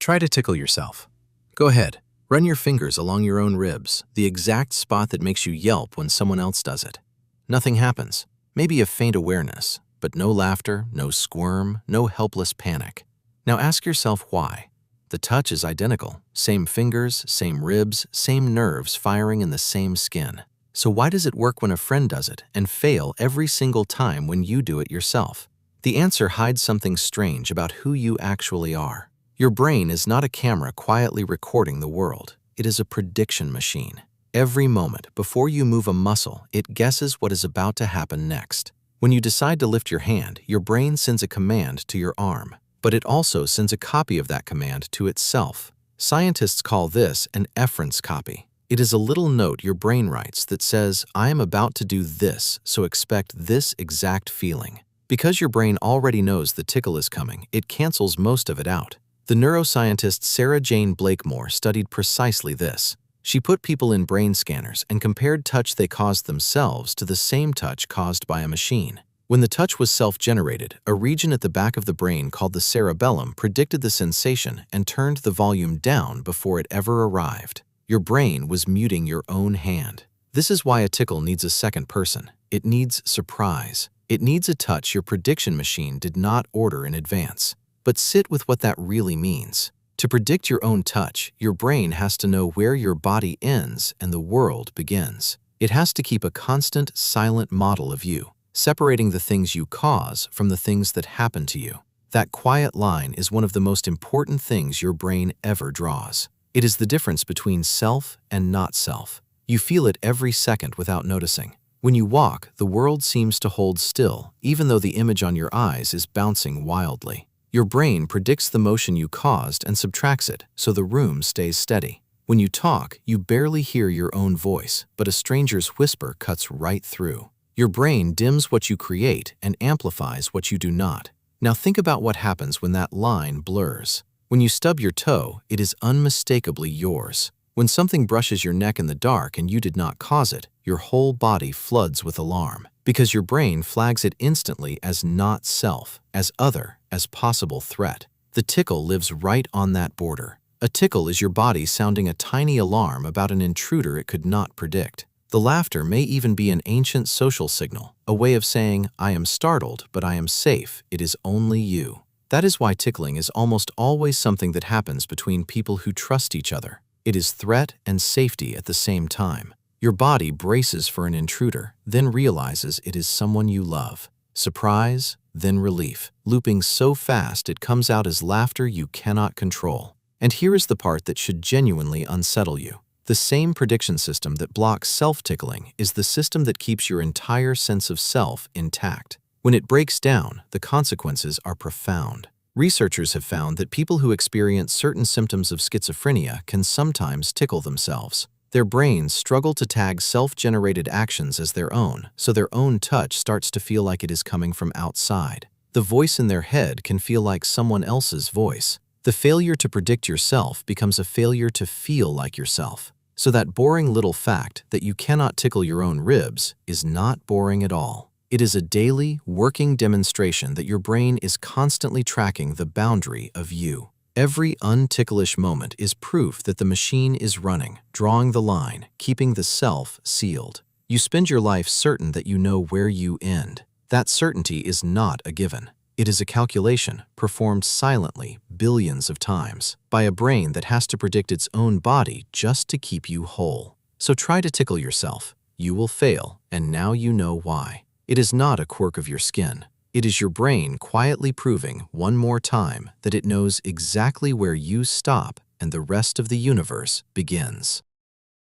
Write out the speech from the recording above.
Try to tickle yourself. Go ahead, run your fingers along your own ribs, the exact spot that makes you yelp when someone else does it. Nothing happens. Maybe a faint awareness, but no laughter, no squirm, no helpless panic. Now ask yourself why. The touch is identical. Same fingers, same ribs, same nerves firing in the same skin. So why does it work when a friend does it and fail every single time when you do it yourself? The answer hides something strange about who you actually are. Your brain is not a camera quietly recording the world. It is a prediction machine. Every moment before you move a muscle, it guesses what is about to happen next. When you decide to lift your hand, your brain sends a command to your arm, but it also sends a copy of that command to itself. Scientists call this an efference copy. It is a little note your brain writes that says, I am about to do this, so expect this exact feeling. Because your brain already knows the tickle is coming, it cancels most of it out. The neuroscientist Sarah-Jayne Blakemore studied precisely this. She put people in brain scanners and compared touch they caused themselves to the same touch caused by a machine. When the touch was self-generated, a region at the back of the brain called the cerebellum predicted the sensation and turned the volume down before it ever arrived. Your brain was muting your own hand. This is why a tickle needs a second person. It needs surprise. It needs a touch your prediction machine did not order in advance. But sit with what that really means. To predict your own touch, your brain has to know where your body ends and the world begins. It has to keep a constant, silent model of you, separating the things you cause from the things that happen to you. That quiet line is one of the most important things your brain ever draws. It is the difference between self and not self. You feel it every second without noticing. When you walk, the world seems to hold still, even though the image on your eyes is bouncing wildly. Your brain predicts the motion you caused and subtracts it, so the room stays steady. When you talk, you barely hear your own voice, but a stranger's whisper cuts right through. Your brain dims what you create and amplifies what you do not. Now think about what happens when that line blurs. When you stub your toe, it is unmistakably yours. When something brushes your neck in the dark and you did not cause it, your whole body floods with alarm, because your brain flags it instantly as not self, as other, as possible threat. The tickle lives right on that border. A tickle is your body sounding a tiny alarm about an intruder it could not predict. The laughter may even be an ancient social signal, a way of saying, I am startled, but I am safe, it is only you. That is why tickling is almost always something that happens between people who trust each other. It is threat and safety at the same time. Your body braces for an intruder, then realizes it is someone you love. Surprise, then relief, looping so fast it comes out as laughter you cannot control. And here is the part that should genuinely unsettle you. The same prediction system that blocks self-tickling is the system that keeps your entire sense of self intact. When it breaks down, the consequences are profound. Researchers have found that people who experience certain symptoms of schizophrenia can sometimes tickle themselves. Their brains struggle to tag self-generated actions as their own, so their own touch starts to feel like it is coming from outside. The voice in their head can feel like someone else's voice. The failure to predict yourself becomes a failure to feel like yourself. So that boring little fact that you cannot tickle your own ribs is not boring at all. It is a daily, working demonstration that your brain is constantly tracking the boundary of you. Every unticklish moment is proof that the machine is running, drawing the line, keeping the self sealed. You spend your life certain that you know where you end. That certainty is not a given. It is a calculation performed silently billions of times by a brain that has to predict its own body just to keep you whole. So try to tickle yourself. You will fail, and now you know why. It is not a quirk of your skin. It is your brain quietly proving one more time that it knows exactly where you stop and the rest of the universe begins.